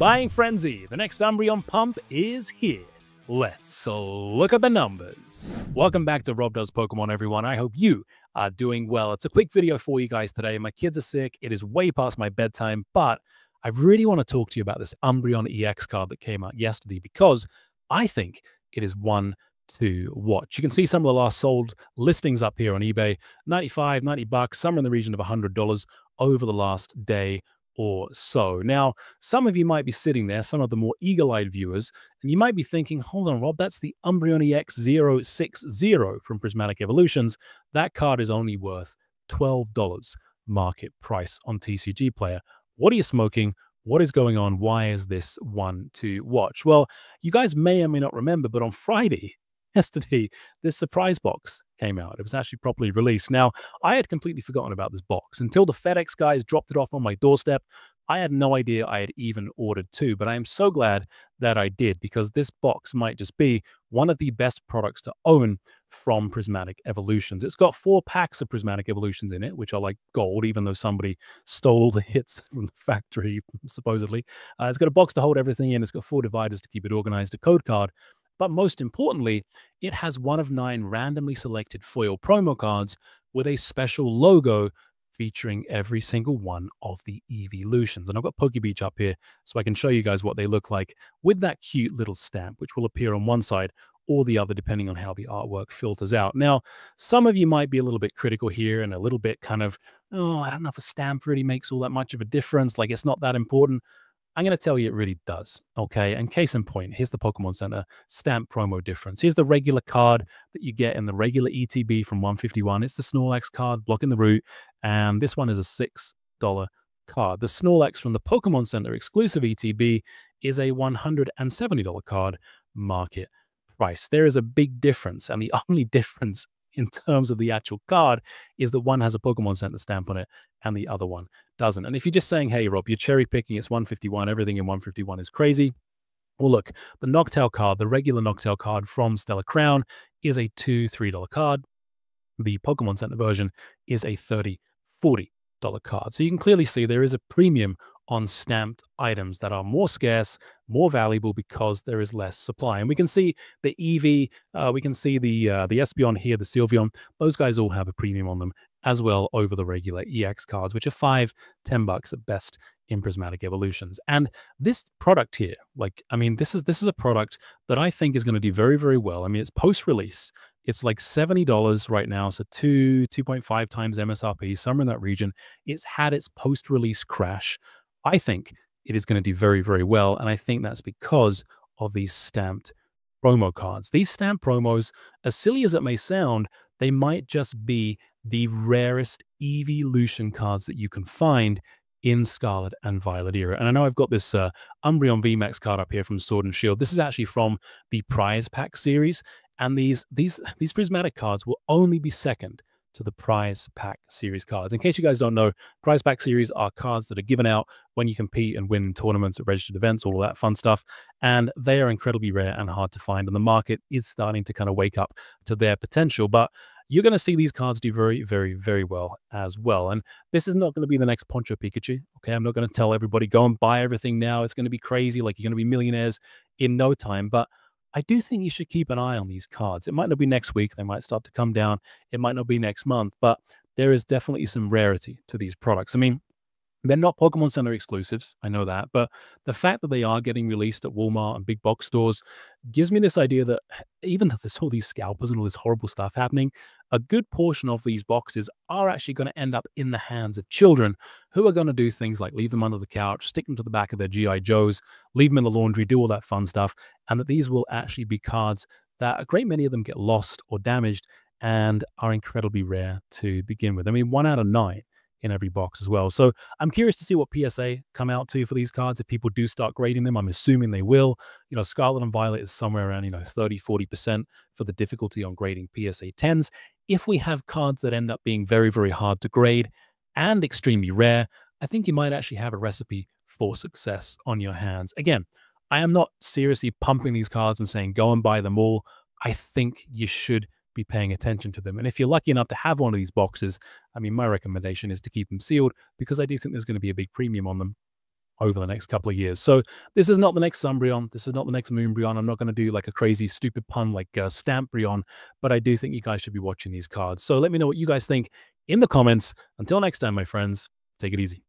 Buying frenzy, the next Umbreon pump is here. Let's look at the numbers. Welcome back to Rob Does Pokemon, everyone. I hope you are doing well. It's a quick video for you guys today. My kids are sick. It is way past my bedtime, but I really want to talk to you about this Unbreon EX card that came out yesterday because I think it is one to watch. You can see some of the last sold listings up here on eBay, 95, 90 bucks, somewhere in the region of $100 over the last day or so. Now, some of you might be sitting there, some of the more eagle-eyed viewers, and you might be thinking, hold on, Rob, that's the Umbreon EX 060 from Prismatic Evolutions. That card is only worth $12 market price on TCG Player. What are you smoking? What is going on? Why is this one to watch? Well, you guys may or may not remember, but on Friday, yesterday, this surprise box came out. It was actually properly released. Now, I had completely forgotten about this box until the FedEx guys dropped it off on my doorstep. I had no idea I had even ordered two, but I am so glad that I did because this box might just be one of the best products to own from Prismatic Evolutions. It's got 4 packs of Prismatic Evolutions in it, which are like gold, even though somebody stole all the hits from the factory, supposedly. It's got a box to hold everything in. It's got 4 dividers to keep it organized, a code card. But most importantly, it has 1 of 9 randomly selected foil promo cards with a special logo featuring every single one of the evolutions. And I've got Pokebeach up here so I can show you guys what they look like with that cute little stamp, which will appear on one side or the other, depending on how the artwork filters out. Now, some of you might be a little bit critical here and a little bit kind of, oh, I don't know if a stamp really makes all that much of a difference. Like, it's not that important. I'm going to tell you it really does, okay? And case in point, here's the Pokemon Center stamp promo difference. Here's the regular card that you get in the regular ETB from 151. It's the Snorlax card blocking the route, and this one is a $6 card. The Snorlax from the Pokemon Center exclusive ETB is a $170 card market price. There is a big difference, and the only difference in terms of the actual card is that one has a Pokemon Center stamp on it and the other one doesn't. And if you're just saying, hey, Rob, you're cherry picking, it's 151, everything in 151 is crazy. Well, look, the Noctowl card, the regular Noctowl card from Stellar Crown is a $3 card. The Pokemon Center version is a $30, $40 card. So you can clearly see there is a premium on stamped items that are more scarce, more valuable because there is less supply. And we can see the Eevee, we can see the Espeon here, the Sylveon. Those guys all have a premium on them as well over the regular EX cards, which are $5, $10 at best in Prismatic Evolutions. And this product here, like, I mean, this is a product that I think is going to do very, very well. I mean, it's post-release. It's like $70 right now, so 2.5 times MSRP, somewhere in that region. It's had its post-release crash. I think it is going to do very, very well, and I think that's because of these stamped promo cards. These stamped promos, as silly as it may sound, they might just be the rarest evolution cards that you can find in Scarlet and Violet era. And I know I've got this Umbreon VMAX card up here from Sword and Shield. This is actually from the Prize Pack series, and these Prismatic cards will only be second to the Prize Pack series cards. In case you guys don't know, Prize Pack series are cards that are given out when you compete and win tournaments at registered events, all of that fun stuff. And they are incredibly rare and hard to find. And the market is starting to kind of wake up to their potential. But you're going to see these cards do very, very, very well as well. And this is not going to be the next Poncho Pikachu. Okay, I'm not going to tell everybody, go and buy everything now. It's going to be crazy. Like, you're going to be millionaires in no time. But I do think you should keep an eye on these cards. It might not be next week. They might start to come down. It might not be next month, but there is definitely some rarity to these products. I mean, they're not Pokemon Center exclusives, I know that, but the fact that they are getting released at Walmart and big box stores gives me this idea that even though there's all these scalpers and all this horrible stuff happening, a good portion of these boxes are actually going to end up in the hands of children who are going to do things like leave them under the couch, stick them to the back of their G.I. Joes, leave them in the laundry, do all that fun stuff, and that these will actually be cards that a great many of them get lost or damaged and are incredibly rare to begin with. I mean, 1 out of 9 in every box as well. So I'm curious to see what PSA come out to for these cards. If people do start grading them, I'm assuming they will. You know, Scarlet and Violet is somewhere around, 30, 40% for the difficulty on grading PSA 10s. If we have cards that end up being very, very hard to grade and extremely rare, I think you might actually have a recipe for success on your hands. Again, I am not seriously pumping these cards and saying, go and buy them all. I think you should be paying attention to them. And if you're lucky enough to have one of these boxes, I mean, my recommendation is to keep them sealed because I do think there's going to be a big premium on them over the next couple of years. So this is not the next Umbreon. This is not the next Moonbreon. I'm not going to do like a crazy stupid pun like Stampbreon, but I do think you guys should be watching these cards. So let me know what you guys think in the comments. Until next time, my friends, take it easy.